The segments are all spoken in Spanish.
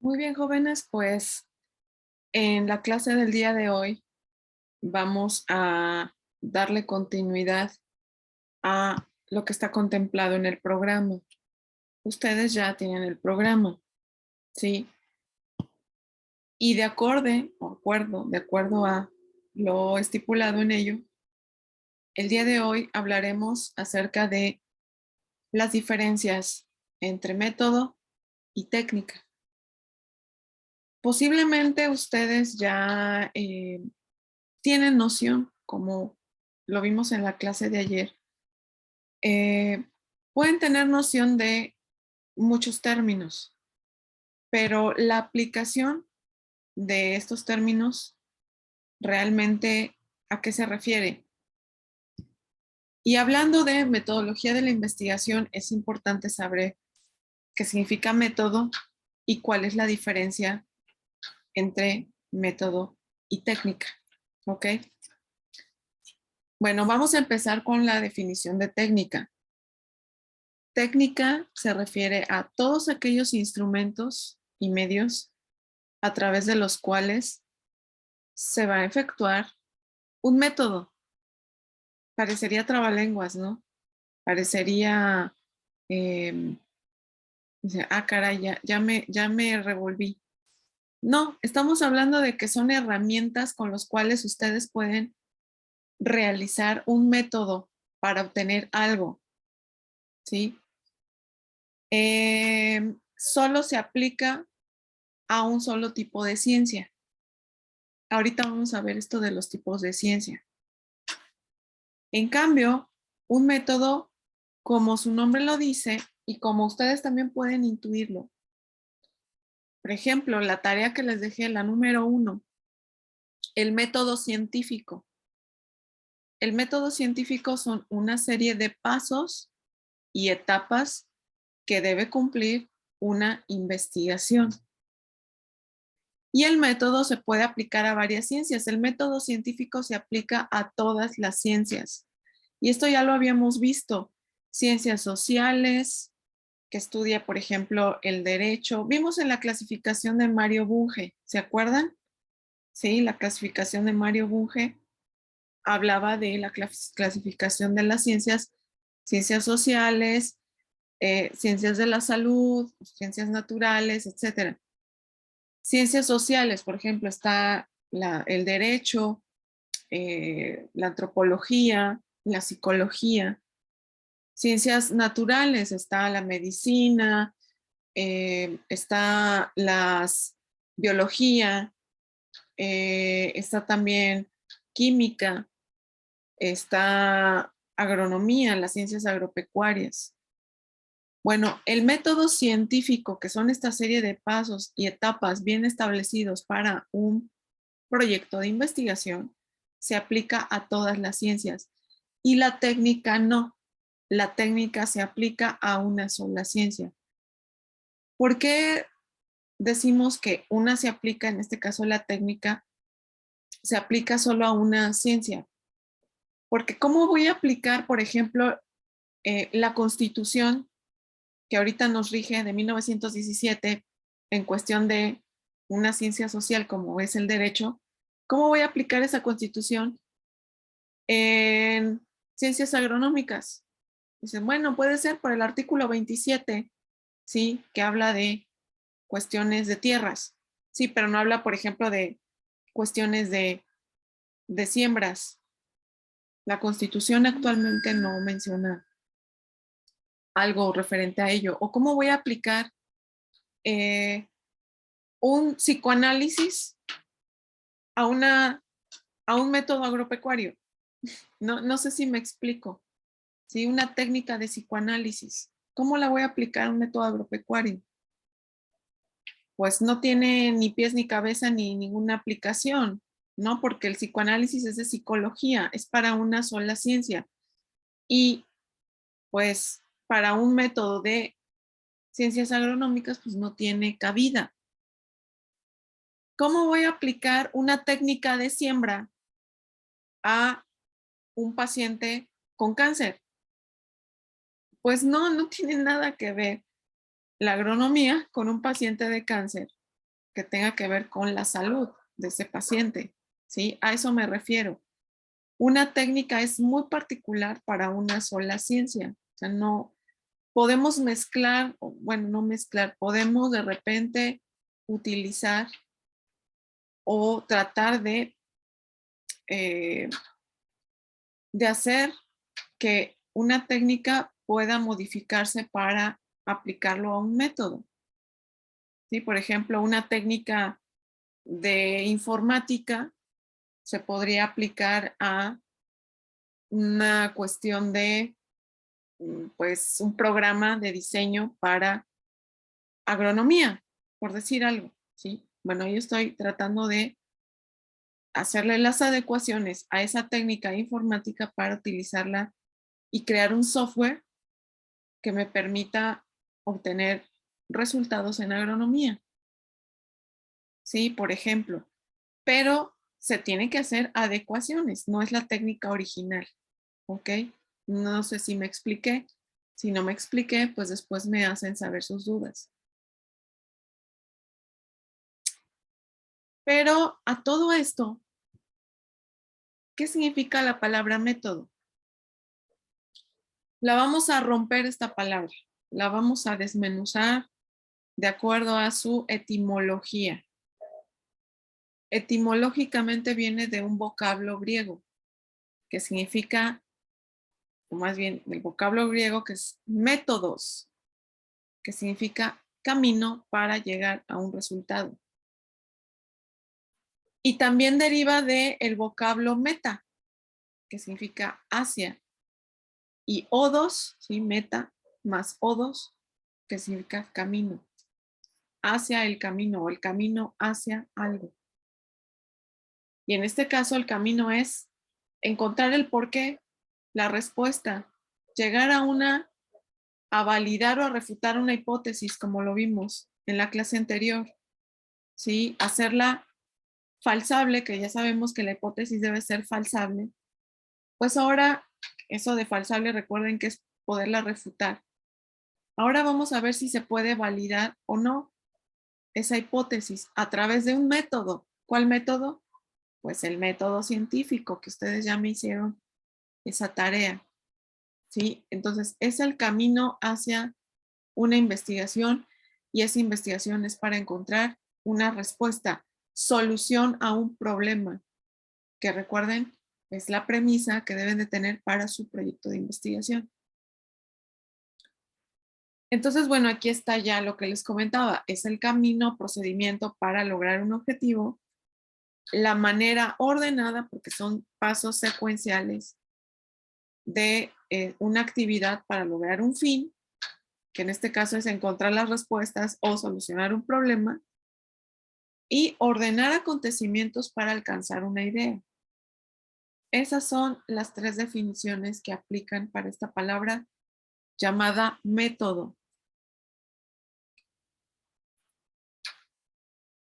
Muy bien, jóvenes, pues en la clase del día de hoy vamos a darle continuidad a lo que está contemplado en el programa. Ustedes ya tienen el programa, ¿sí? Y de acuerdo a lo estipulado en ello, el día de hoy hablaremos acerca de las diferencias entre método y técnica. Posiblemente ustedes ya tienen noción, como lo vimos en la clase de ayer, eh, pueden tener noción de muchos términos, pero la aplicación de estos términos realmente a qué se refiere. Y hablando de metodología de la investigación, es importante saber qué significa método y cuál es la diferencia entre método y técnica. ¿Ok? Bueno, vamos a empezar con la definición de técnica. Técnica se refiere a todos aquellos instrumentos y medios a través de los cuales se va a efectuar un método. Parecería trabalenguas, ¿no? Parecería, eh, caray, ya me revolví. No, estamos hablando de que son herramientas con las cuales ustedes pueden realizar un método para obtener algo, ¿sí? Solo se aplica a un solo tipo de ciencia. Ahorita vamos a ver esto de los tipos de ciencia. En cambio, un método, como su nombre lo dice, y como ustedes también pueden intuirlo. Por ejemplo, la tarea que les dejé, la número 1, el método científico. El método científico son una serie de pasos y etapas que debe cumplir una investigación. Y el método se puede aplicar a varias ciencias. El método científico se aplica a todas las ciencias. Y esto ya lo habíamos visto. Ciencias sociales, que estudia, por ejemplo, el derecho. Vimos en la clasificación de Mario Bunge, ¿se acuerdan? Sí, la clasificación de Mario Bunge hablaba de la clasificación de las ciencias, ciencias sociales, ciencias de la salud, ciencias naturales, etcétera. Ciencias sociales, por ejemplo, está el derecho, la antropología, la psicología. Ciencias naturales, está la medicina, está la biología, está también química, está agronomía, las ciencias agropecuarias. Bueno, el método científico, que son esta serie de pasos y etapas bien establecidos para un proyecto de investigación, se aplica a todas las ciencias. Y la técnica no. La técnica se aplica a una sola ciencia. ¿Por qué decimos que una se aplica, en este caso la técnica, se aplica solo a una ciencia? Porque ¿cómo voy a aplicar, por ejemplo, la Constitución que ahorita nos rige de 1917 en cuestión de una ciencia social como es el derecho? ¿Cómo voy a aplicar esa Constitución en ciencias agronómicas? Dicen, bueno, puede ser por el artículo 27, ¿sí? Que habla de cuestiones de tierras, sí, pero no habla, por ejemplo, de cuestiones de siembras. La Constitución actualmente no menciona algo referente a ello. ¿O cómo voy a aplicar eh, un psicoanálisis a, a un método agropecuario? No sé si me explico. ¿Sí? Una técnica de psicoanálisis. ¿Cómo la voy a aplicar a un método agropecuario? Pues no tiene ni pies ni cabeza ni ninguna aplicación, ¿no? Porque el psicoanálisis es de psicología, es para una sola ciencia. Y pues para un método de ciencias agronómicas, pues no tiene cabida. ¿Cómo voy a aplicar una técnica de siembra a un paciente con cáncer? Pues no tiene nada que ver la agronomía con un paciente de cáncer. que tenga que ver con la salud de ese paciente, ¿sí? A eso me refiero. Una técnica es muy particular para una sola ciencia. O sea, no podemos mezclar, bueno, no mezclar, podemos de repente utilizar o tratar de hacer que una técnica pueda modificarse para aplicarlo a un método. ¿Sí? Por ejemplo, una técnica de informática se podría aplicar a una cuestión de, pues, un programa de diseño para agronomía, por decir algo, ¿sí? Bueno, yo estoy tratando de hacerle las adecuaciones a esa técnica informática para utilizarla y crear un software que me permita obtener resultados en agronomía, ¿sí? Por ejemplo, pero se tienen que hacer adecuaciones, no es la técnica original, ¿ok? No sé si me expliqué. Si no me expliqué, pues después me hacen saber sus dudas. Pero a todo esto, ¿qué significa la palabra método? La vamos a romper esta palabra, la vamos a desmenuzar de acuerdo a su etimología. Etimológicamente viene de un vocablo griego que significa, o más bien del vocablo griego que es métodos, que significa camino para llegar a un resultado. Y también deriva del vocablo meta, que significa hacia, y odos, ¿sí? Meta más odos, que significa camino, hacia el camino o el camino hacia algo. Y en este caso el camino es encontrar el porqué, la respuesta, llegar a validar o a refutar una hipótesis, como lo vimos en la clase anterior, ¿sí? Hacerla falsable, que ya sabemos que la hipótesis debe ser falsable. Pues ahora, eso de falsable, recuerden que es poderla refutar. Ahora vamos a ver si se puede validar o no esa hipótesis a través de un método. ¿Cuál método? Pues el método científico, que ustedes ya me hicieron esa tarea, ¿sí? Entonces, es el camino hacia una investigación y esa investigación es para encontrar una respuesta, solución a un problema, que recuerden, es la premisa que deben de tener para su proyecto de investigación. Entonces, bueno, aquí está ya lo que les comentaba, es el camino, procedimiento para lograr un objetivo, la manera ordenada, porque son pasos secuenciales de una actividad para lograr un fin, que en este caso es encontrar las respuestas o solucionar un problema, y ordenar acontecimientos para alcanzar una idea. Esas son las tres definiciones que aplican para esta palabra llamada método.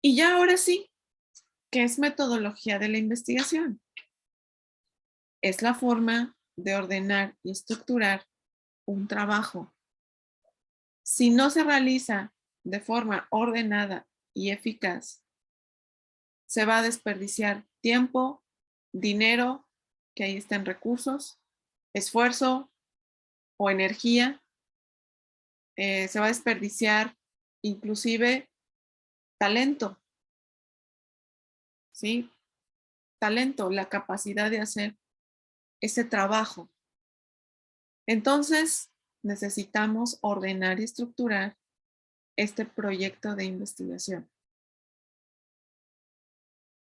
Y ya ahora sí, ¿qué es metodología de la investigación? Es la forma de ordenar y estructurar un trabajo. Si no se realiza de forma ordenada y eficaz, se va a desperdiciar tiempo, dinero, que ahí están recursos, esfuerzo o energía. Se va a desperdiciar inclusive talento, ¿sí? Talento, la capacidad de hacer ese trabajo. Entonces, necesitamos ordenar y estructurar este proyecto de investigación.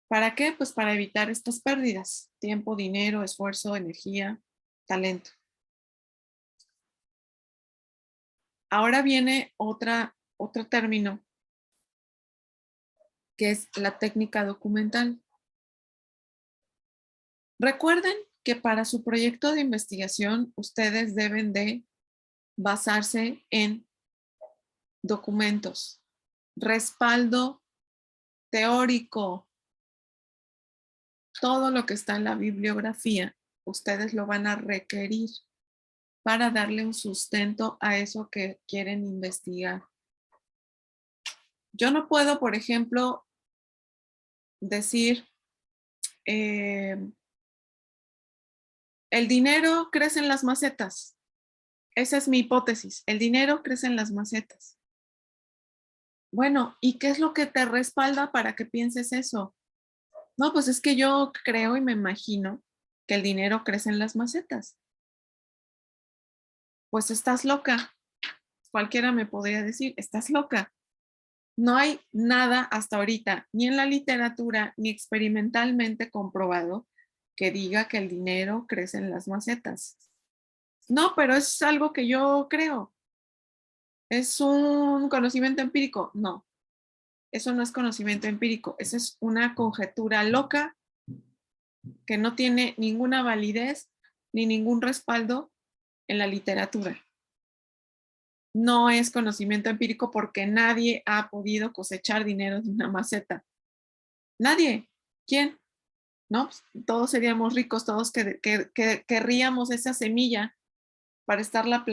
¿Para qué? Pues para evitar estas pérdidas, tiempo, dinero, esfuerzo, energía, talento. Ahora viene otro término, que es la técnica documental. Recuerden que para su proyecto de investigación ustedes deben de basarse en documentos, respaldo teórico, todo lo que está en la bibliografía, ustedes lo van a requerir para darle un sustento a eso que quieren investigar. Yo no puedo, por ejemplo, decir, el dinero crece en las macetas. Esa es mi hipótesis. El dinero crece en las macetas. Bueno, ¿y qué es lo que te respalda para que pienses eso? No, pues es que yo creo y me imagino que el dinero crece en las macetas. Pues estás loca. Cualquiera me podría decir, estás loca. No hay nada hasta ahorita, ni en la literatura, ni experimentalmente comprobado, que diga que el dinero crece en las macetas. No, pero es algo que yo creo. ¿Es un conocimiento empírico? No, eso no es conocimiento empírico. Esa es una conjetura loca que no tiene ninguna validez ni ningún respaldo en la literatura. No es conocimiento empírico porque nadie ha podido cosechar dinero de una maceta. Nadie. ¿Quién? ¿No? Pues, todos seríamos ricos, todos querríamos esa semilla para estarla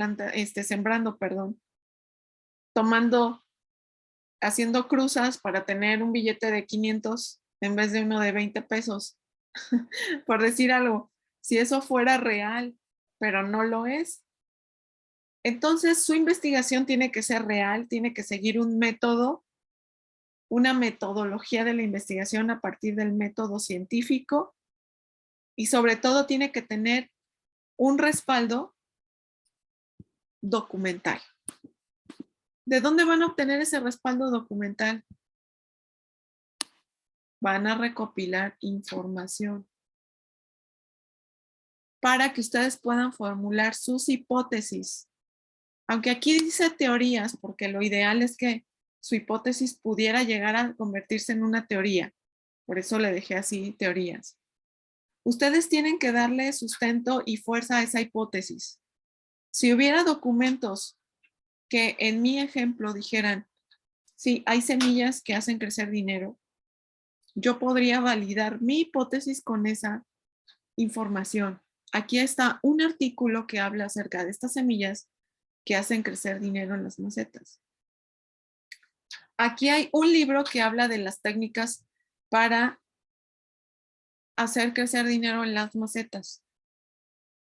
sembrando, perdón, tomando, haciendo cruzas para tener un billete de 500 en vez de uno de 20 pesos, por decir algo, si eso fuera real, pero no lo es. Entonces, su investigación tiene que ser real, tiene que seguir un método, una metodología de la investigación a partir del método científico y sobre todo tiene que tener un respaldo documental. ¿De dónde van a obtener ese respaldo documental? Van a recopilar información para que ustedes puedan formular sus hipótesis. Aunque aquí dice teorías, porque lo ideal es que su hipótesis pudiera llegar a convertirse en una teoría. Por eso le dejé así teorías. Ustedes tienen que darle sustento y fuerza a esa hipótesis. Si hubiera documentos que en mi ejemplo dijeran, sí, hay semillas que hacen crecer dinero, yo podría validar mi hipótesis con esa información. Aquí está un artículo que habla acerca de estas semillas que hacen crecer dinero en las macetas. Aquí hay un libro que habla de las técnicas para hacer crecer dinero en las macetas.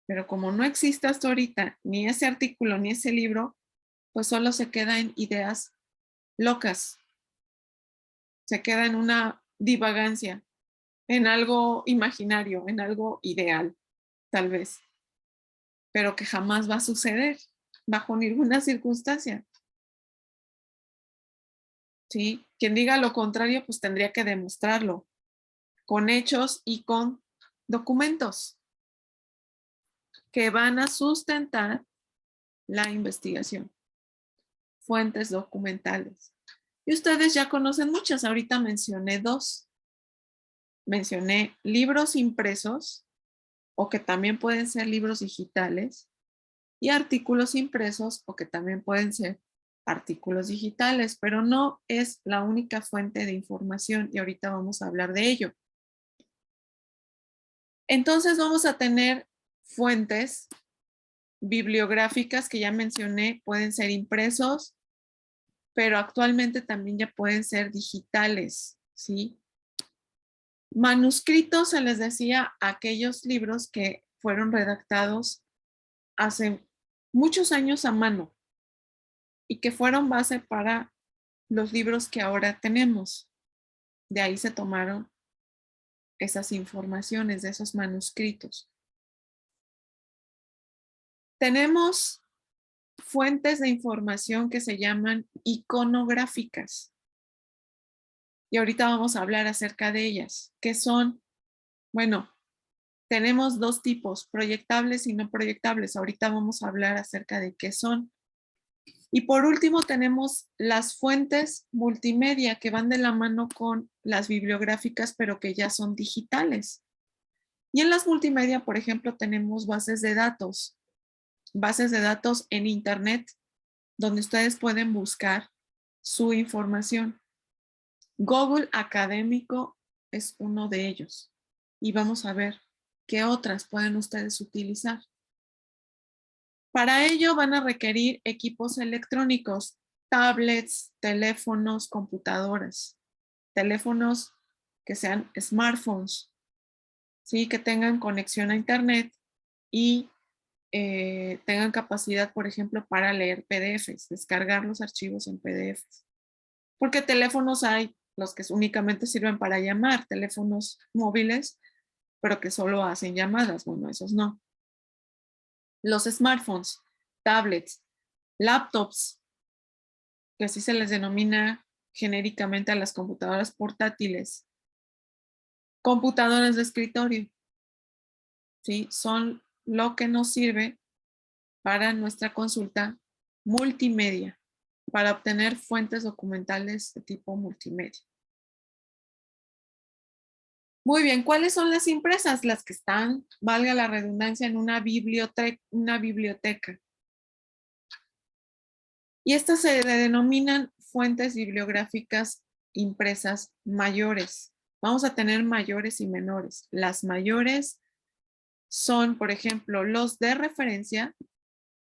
Pero como no existe hasta ahorita ni ese artículo ni ese libro, pues solo se queda en ideas locas. Se queda en una divagancia, en algo imaginario, en algo ideal, tal vez, pero que jamás va a suceder bajo ninguna circunstancia. ¿Sí? Quien diga lo contrario, pues tendría que demostrarlo con hechos y con documentos que van a sustentar la investigación, fuentes documentales. Y ustedes ya conocen muchas, ahorita mencioné dos. Mencioné libros impresos o que también pueden ser libros digitales y artículos impresos o que también pueden ser artículos digitales, pero no es la única fuente de información y ahorita vamos a hablar de ello. Entonces vamos a tener fuentes bibliográficas que ya mencioné, pueden ser impresos, pero actualmente también ya pueden ser digitales, ¿sí? Manuscritos se les decía aquellos libros que fueron redactados hace muchos años a mano y que fueron base para los libros que ahora tenemos. De ahí se tomaron esas informaciones de esos manuscritos. Tenemos fuentes de información que se llaman iconográficas. Y ahorita vamos a hablar acerca de ellas. ¿Qué son? Bueno, tenemos dos tipos, proyectables y no proyectables. Ahorita vamos a hablar acerca de qué son. Y por último tenemos las fuentes multimedia que van de la mano con las bibliográficas, pero que ya son digitales. Y en las multimedia, por ejemplo, tenemos bases de datos en Internet, donde ustedes pueden buscar su información. Google Académico es uno de ellos. Y vamos a ver qué otras pueden ustedes utilizar. Para ello van a requerir equipos electrónicos. tablets, teléfonos, computadoras, teléfonos que sean smartphones, ¿sí? Que tengan conexión a internet y tengan capacidad, por ejemplo, para leer PDFs, descargar los archivos en PDFs. Porque teléfonos hay los que únicamente sirven para llamar, teléfonos móviles, pero que solo hacen llamadas. Bueno, esos no. Los smartphones, tablets, laptops, que así se les denomina genéricamente a las computadoras portátiles, computadoras de escritorio, ¿sí? Son lo que nos sirve para nuestra consulta multimedia, para obtener fuentes documentales de tipo multimedia. Muy bien, ¿cuáles son las impresas? Las que están, valga la redundancia, en una biblioteca. Y estas se denominan fuentes bibliográficas impresas mayores. Vamos a tener mayores y menores. Las mayores son, por ejemplo, los de referencia,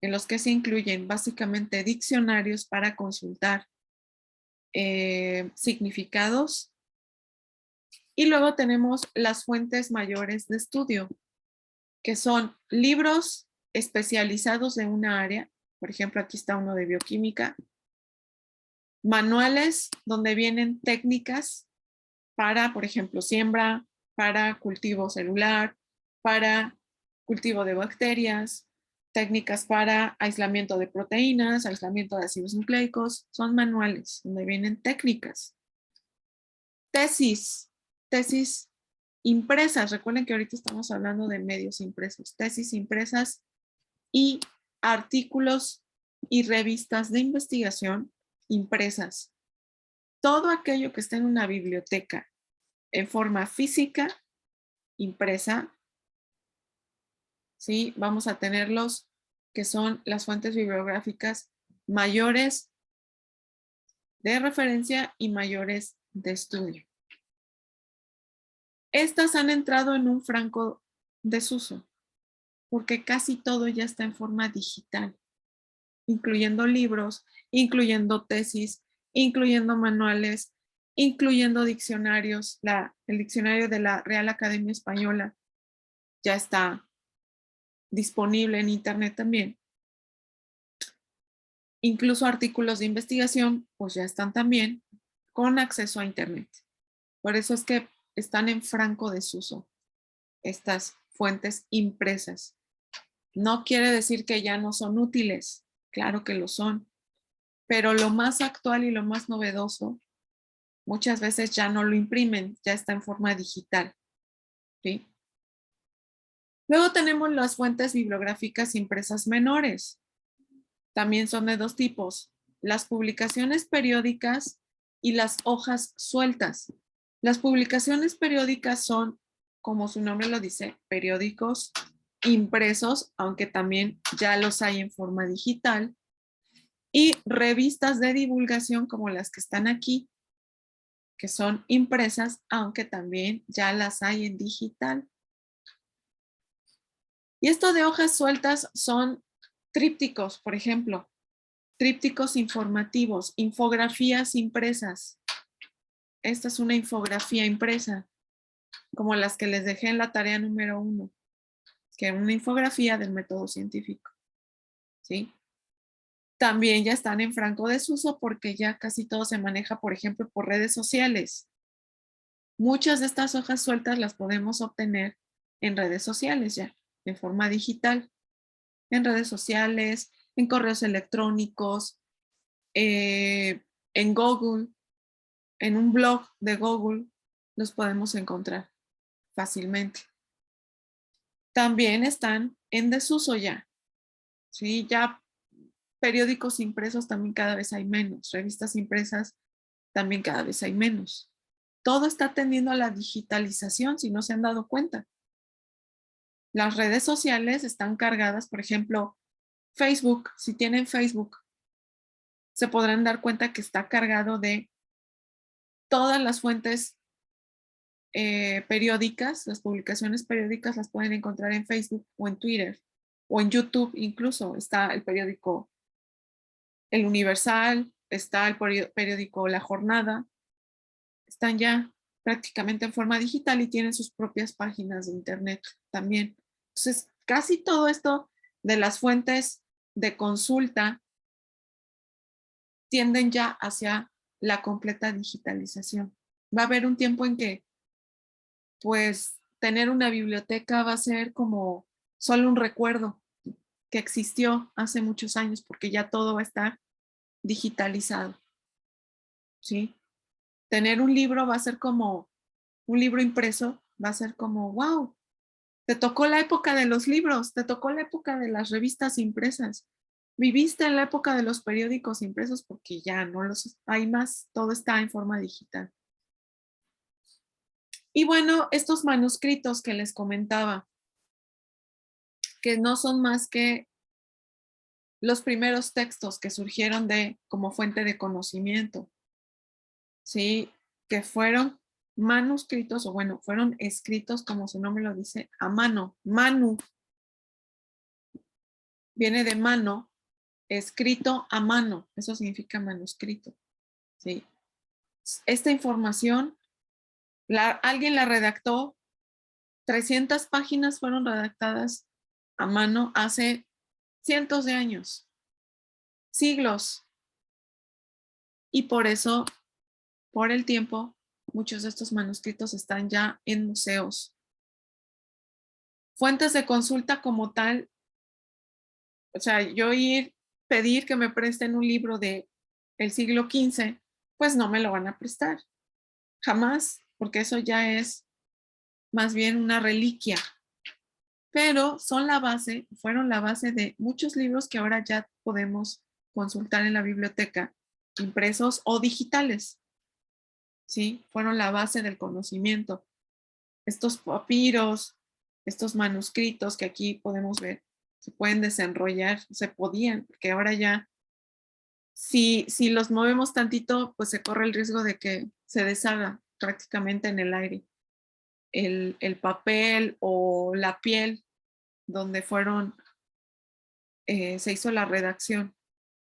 en los que se incluyen básicamente diccionarios para consultar significados. Y luego tenemos las fuentes mayores de estudio, que son libros especializados de una área. Por ejemplo, aquí está uno de bioquímica. Manuales donde vienen técnicas para, por ejemplo, siembra, para cultivo celular, para cultivo de bacterias, técnicas para aislamiento de proteínas, aislamiento de ácidos nucleicos. Son manuales donde vienen técnicas. Tesis impresas. Recuerden que ahorita estamos hablando de medios impresos. Tesis impresas y artículos y revistas de investigación impresas. Todo aquello que esté en una biblioteca en forma física, impresa, ¿sí? Vamos a tenerlos que son las fuentes bibliográficas mayores de referencia y mayores de estudio. Estas han entrado en un franco desuso porque casi todo ya está en forma digital, incluyendo libros, incluyendo tesis, incluyendo manuales, incluyendo diccionarios. El diccionario de la Real Academia Española ya está disponible en internet también. Incluso artículos de investigación, pues ya están también con acceso a internet. Por eso es que están en franco desuso estas fuentes impresas. No quiere decir que ya no son útiles, claro que lo son, pero lo más actual y lo más novedoso muchas veces ya no lo imprimen, ya está en forma digital, ¿sí? Luego tenemos las fuentes bibliográficas impresas menores. También son de dos tipos, las publicaciones periódicas y las hojas sueltas. Las publicaciones periódicas son, como su nombre lo dice, periódicos impresos, aunque también ya los hay en forma digital, y revistas de divulgación como las que están aquí, que son impresas, aunque también ya las hay en digital. Y esto de hojas sueltas son trípticos, por ejemplo, trípticos informativos, infografías impresas. Esta es una infografía impresa, como las que les dejé en la tarea número 1, que es una infografía del método científico, ¿sí? También ya están en franco desuso porque ya casi todo se maneja, por ejemplo, por redes sociales. Muchas de estas hojas sueltas las podemos obtener en redes sociales ya, de forma digital, en redes sociales, en correos electrónicos, en Google, en un blog de Google, los podemos encontrar fácilmente. También están en desuso ya, ¿sí? Ya periódicos impresos también cada vez hay menos, revistas impresas también cada vez hay menos. Todo está tendiendo a la digitalización, si no se han dado cuenta. Las redes sociales están cargadas, por ejemplo, Facebook, si tienen Facebook, se podrán dar cuenta que está cargado de todas las fuentes periódicas, las publicaciones periódicas las pueden encontrar en Facebook o en Twitter o en YouTube incluso. Está el periódico El Universal, está el periódico La Jornada, están ya prácticamente en forma digital y tienen sus propias páginas de internet también. Entonces, casi todo esto de las fuentes de consulta tienden ya hacia la completa digitalización. Va a haber un tiempo en que, pues, tener una biblioteca va a ser como solo un recuerdo que existió hace muchos años, porque ya todo va a estar digitalizado, ¿sí? Tener un libro va a ser como un libro impreso, va a ser como, wow, te tocó la época de los libros, te tocó la época de las revistas impresas, viviste en la época de los periódicos impresos porque ya no los hay más, todo está en forma digital. Y bueno, estos manuscritos que les comentaba, que no son más que los primeros textos que surgieron como fuente de conocimiento, ¿sí? Que fueron manuscritos, o bueno, fueron escritos, como su nombre lo dice, a mano. Manu viene de mano, escrito a mano, eso significa manuscrito, ¿sí? Esta información, alguien la redactó, 300 páginas fueron redactadas a mano hace cientos de años, siglos, y por eso, por el tiempo, muchos de estos manuscritos están ya en museos. Fuentes de consulta como tal, o sea, yo pedir que me presten un libro de el siglo XV, pues no me lo van a prestar, jamás, porque eso ya es más bien una reliquia. Pero fueron la base de muchos libros que ahora ya podemos consultar en la biblioteca, impresos o digitales, ¿sí? Fueron la base del conocimiento. Estos papiros, estos manuscritos que aquí podemos ver, se pueden desenrollar, se podían, porque ahora ya, si los movemos tantito, pues se corre el riesgo de que se deshaga prácticamente en el aire. El papel o la piel donde se hizo la redacción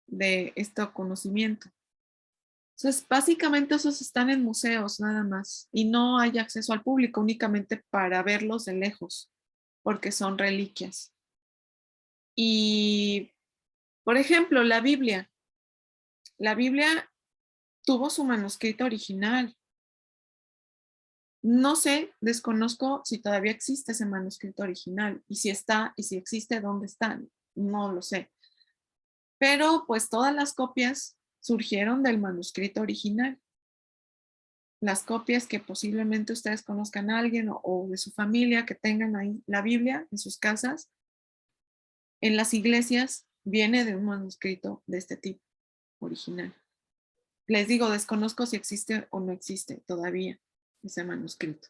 de este conocimiento. Entonces, básicamente esos están en museos nada más y no hay acceso al público, únicamente para verlos de lejos, porque son reliquias. Y, por ejemplo, la Biblia. La Biblia tuvo su manuscrito original. No sé, desconozco si todavía existe ese manuscrito original y si está y si existe, ¿dónde están? No lo sé. Pero pues todas las copias surgieron del manuscrito original. Las copias que posiblemente ustedes conozcan a alguien o de su familia que tengan ahí la Biblia en sus casas, en las iglesias viene de un manuscrito de este tipo, original. Les digo, desconozco si existe o no existe todavía ese manuscrito.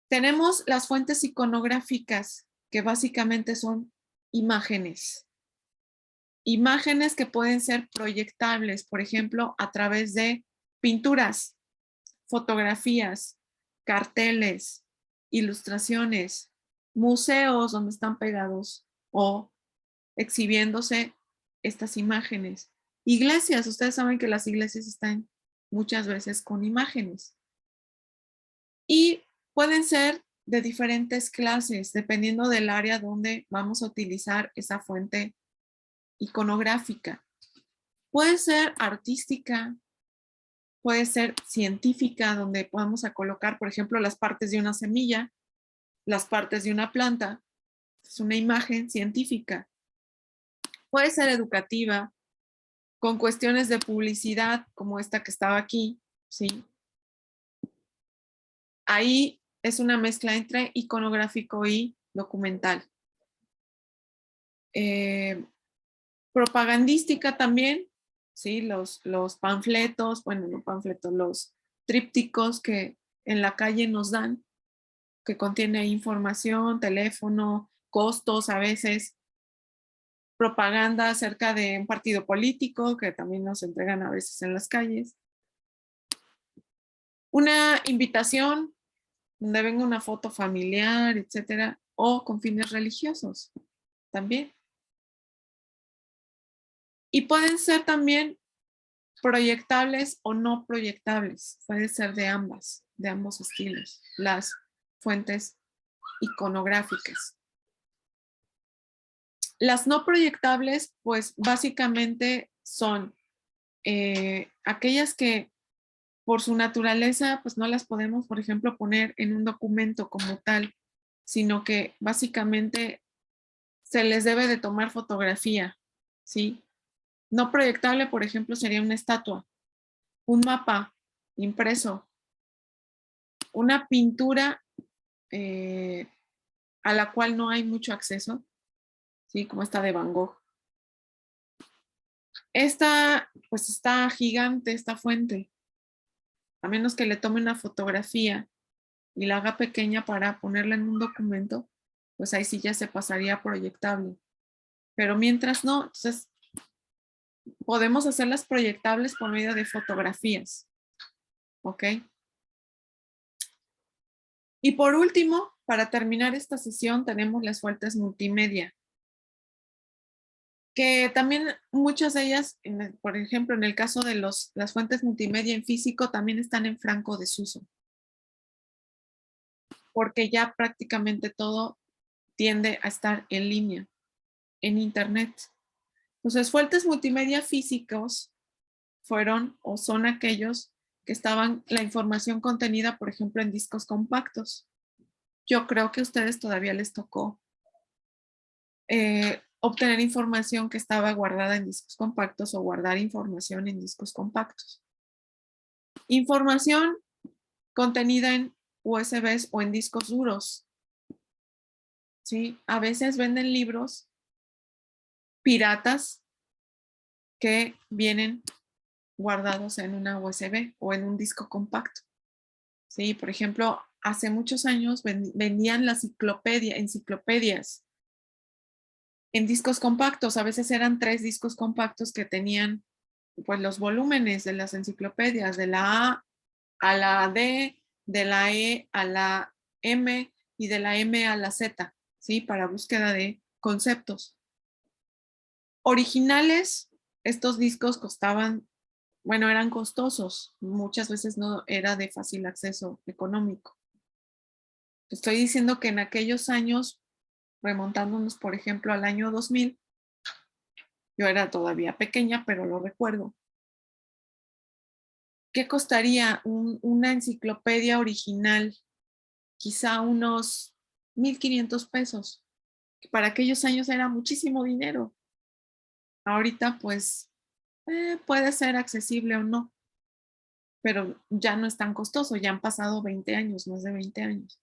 Tenemos las fuentes iconográficas, que básicamente son imágenes. Imágenes que pueden ser proyectables, por ejemplo, a través de pinturas, fotografías, carteles, ilustraciones, museos donde están pegados o exhibiéndose estas imágenes. Iglesias, ustedes saben que las iglesias están muchas veces con imágenes. Y pueden ser de diferentes clases, dependiendo del área donde vamos a utilizar esa fuente iconográfica. Puede ser artística, puede ser científica, donde vamos a colocar, por ejemplo, las partes de una semilla, las partes de una planta. Es una imagen científica. Puede ser educativa, con cuestiones de publicidad, como esta que estaba aquí, ¿sí? Ahí es una mezcla entre iconográfico y documental. Propagandística también, ¿sí? Los panfletos, bueno, no panfletos, los trípticos que en la calle nos dan, que contiene información, teléfono, costos a veces, propaganda acerca de un partido político que también nos entregan a veces en las calles. Una invitación donde venga una foto familiar, etcétera, o con fines religiosos también. Y pueden ser también proyectables o no proyectables. Puede ser de ambos estilos, las fuentes iconográficas. Las no proyectables, pues básicamente son aquellas que por su naturaleza, pues no las podemos, por ejemplo, poner en un documento como tal, sino que básicamente se les debe de tomar fotografía, ¿sí? No proyectable, por ejemplo, sería una estatua, un mapa impreso, una pintura a la cual no hay mucho acceso, ¿sí? Como esta de Van Gogh. Esta, pues está gigante, esta fuente, a menos que le tome una fotografía y la haga pequeña para ponerla en un documento, pues ahí sí ya se pasaría a proyectable. Pero mientras no, entonces podemos hacerlas proyectables por medio de fotografías. ¿Ok? Y por último, para terminar esta sesión, tenemos las fuentes multimedia, que también muchas de ellas, por ejemplo, en el caso de las fuentes multimedia en físico, también están en franco desuso, porque ya prácticamente todo tiende a estar en línea, en Internet. Entonces, fuentes multimedia físicos fueron o son aquellos que estaban la información contenida, por ejemplo, en discos compactos. Yo creo que a ustedes todavía les tocó obtener información que estaba guardada en discos compactos o guardar información en discos compactos. Información contenida en USBs o en discos duros. ¿Sí? A veces venden libros piratas que vienen guardados en una USB o en un disco compacto. ¿Sí? Por ejemplo, hace muchos años vendían las enciclopedias en discos compactos. A veces eran 3 discos compactos que tenían pues los volúmenes de las enciclopedias, de la A a la D, de la E a la M y de la M a la Z, ¿sí? Para búsqueda de conceptos. Originales, estos discos costaban, bueno, eran costosos, muchas veces no era de fácil acceso económico. Estoy diciendo que en aquellos años, remontándonos, por ejemplo, al año 2000, yo era todavía pequeña, pero lo recuerdo. ¿Qué costaría una enciclopedia original? Quizá unos 1,500 pesos. Para aquellos años era muchísimo dinero. Ahorita, pues, puede ser accesible o no, pero ya no es tan costoso, ya han pasado 20 años, más de 20 años.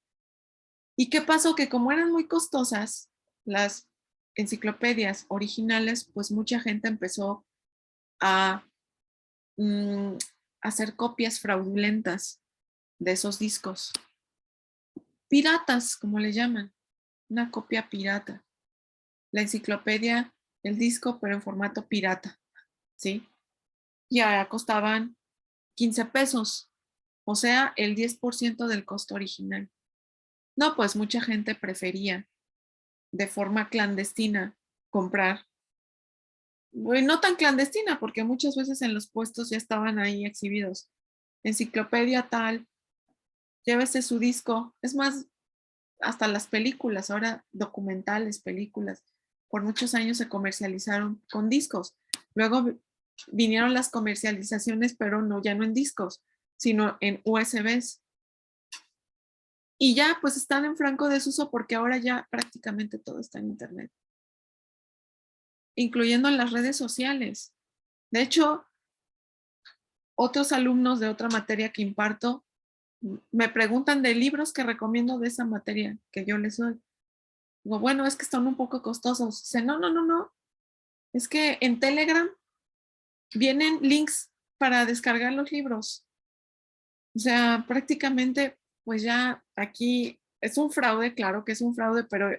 ¿Y qué pasó? Que como eran muy costosas las enciclopedias originales, pues mucha gente empezó a hacer copias fraudulentas de esos discos. Piratas, como le llaman, una copia pirata. La enciclopedia, el disco, pero en formato pirata, ¿sí? Y ahora costaban 15 pesos, o sea, el 10% del costo original. No, pues mucha gente prefería de forma clandestina comprar. Bueno, no tan clandestina, porque muchas veces en los puestos ya estaban ahí exhibidos. Enciclopedia tal, llévese su disco. Es más, hasta las películas, ahora documentales, películas, por muchos años se comercializaron con discos. Luego vinieron las comercializaciones, pero no, ya no en discos, sino en USBs. Y ya pues están en franco desuso porque ahora ya prácticamente todo está en Internet, incluyendo en las redes sociales. De hecho, otros alumnos de otra materia que imparto me preguntan de libros que recomiendo de esa materia que yo les doy. Digo, bueno, es que están un poco costosos. Dice, no, no, no, no. Es que en Telegram vienen links para descargar los libros. O sea, prácticamente, pues ya aquí es un fraude, claro que es un fraude, pero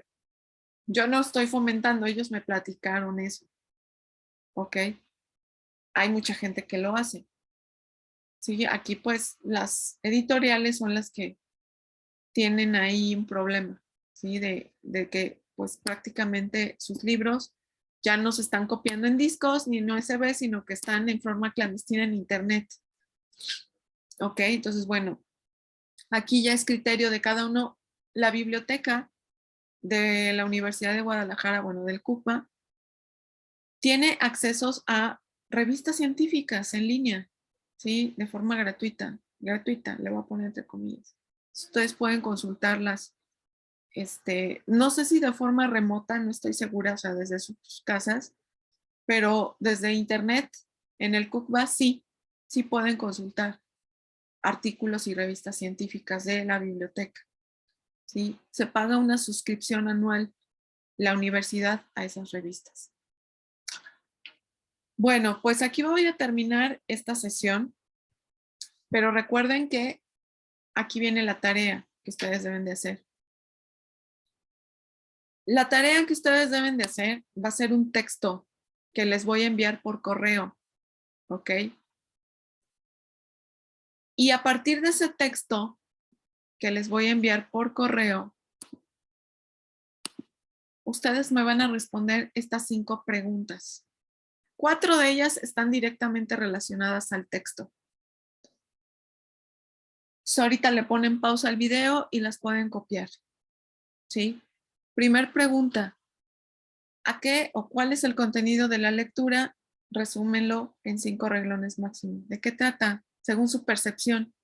yo no estoy fomentando, ellos me platicaron eso. ¿Ok? Hay mucha gente que lo hace. Sí, aquí pues las editoriales son las que tienen ahí un problema, ¿sí? De que pues prácticamente sus libros Ya no se están copiando en discos ni en USB, sino que están en forma clandestina en Internet. Ok, entonces, bueno, aquí ya es criterio de cada uno. La biblioteca de la Universidad de Guadalajara, bueno, del CUPA, tiene accesos a revistas científicas en línea, ¿sí? De forma gratuita, le voy a poner entre comillas. Ustedes pueden consultarlas, no sé si de forma remota, no estoy segura, o sea, desde sus casas, pero desde internet, en el CUPA sí pueden consultar artículos y revistas científicas de la biblioteca, ¿sí? Se paga una suscripción anual la universidad a esas revistas. Bueno, pues aquí voy a terminar esta sesión, pero recuerden que aquí viene la tarea que ustedes deben de hacer. La tarea que ustedes deben de hacer va a ser un texto que les voy a enviar por correo, ¿ok? Y a partir de ese texto que les voy a enviar por correo, ustedes me van a responder estas 5 preguntas. 4 de ellas están directamente relacionadas al texto. So, ahorita le ponen pausa al video y las pueden copiar, ¿sí? Primer pregunta. ¿A qué o cuál es el contenido de la lectura? Resúmenlo en 5 renglones máximo. ¿De qué trata? Según su percepción.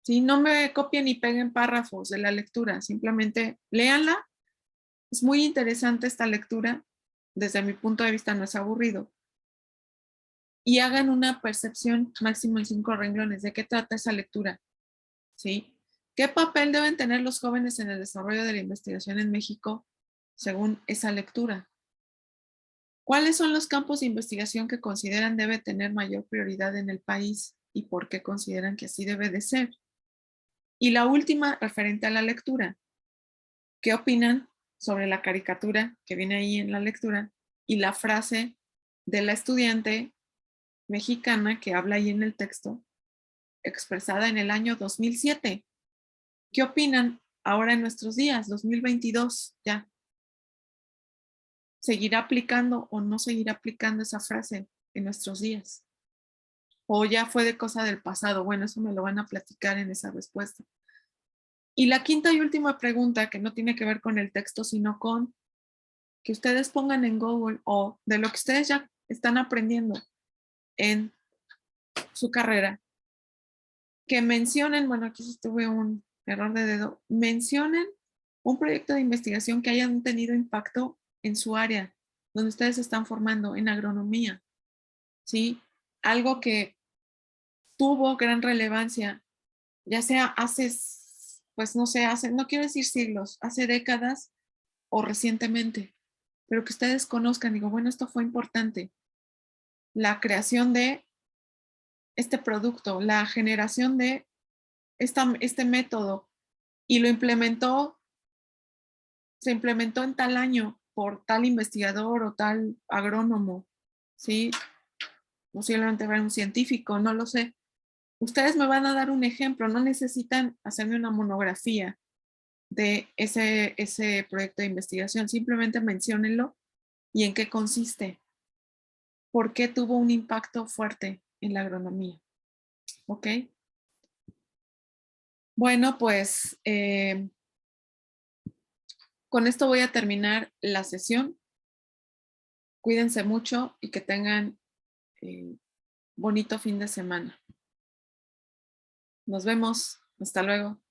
¿Sí? No me copien y peguen párrafos de la lectura, simplemente léanla. Es muy interesante esta lectura. Desde mi punto de vista no es aburrido. Y hagan una percepción máximo en 5 renglones. ¿De qué trata esa lectura? ¿Sí? ¿Qué papel deben tener los jóvenes en el desarrollo de la investigación en México según esa lectura? ¿Cuáles son los campos de investigación que consideran debe tener mayor prioridad en el país y por qué consideran que así debe de ser? Y la última, referente a la lectura. ¿Qué opinan sobre la caricatura que viene ahí en la lectura y la frase de la estudiante mexicana que habla ahí en el texto, expresada en el año 2007? ¿Qué opinan ahora en nuestros días, 2022 ya? ¿Seguirá aplicando o no seguirá aplicando esa frase en nuestros días? ¿O ya fue de cosa del pasado? Bueno, eso me lo van a platicar en esa respuesta. Y la quinta y última pregunta, que no tiene que ver con el texto, sino con que ustedes pongan en Google o de lo que ustedes ya están aprendiendo en su carrera, que mencionen, bueno, aquí sí tuve un error de dedo, mencionen un proyecto de investigación que hayan tenido impacto en su área, donde ustedes se están formando en agronomía, ¿sí? Algo que tuvo gran relevancia, ya sea hace, pues no sé, hace, no quiero decir siglos, hace décadas o recientemente, pero que ustedes conozcan, digo, bueno, esto fue importante, la creación de este producto, la generación de este método y lo implementó, se implementó en tal año por tal investigador o tal agrónomo, ¿sí? Posiblemente era un científico, no lo sé. Ustedes me van a dar un ejemplo, no necesitan hacerme una monografía de ese proyecto de investigación, simplemente menciónenlo y en qué consiste, por qué tuvo un impacto fuerte en la agronomía. ¿Ok? Bueno, pues con esto voy a terminar la sesión. Cuídense mucho y que tengan bonito fin de semana. Nos vemos. Hasta luego.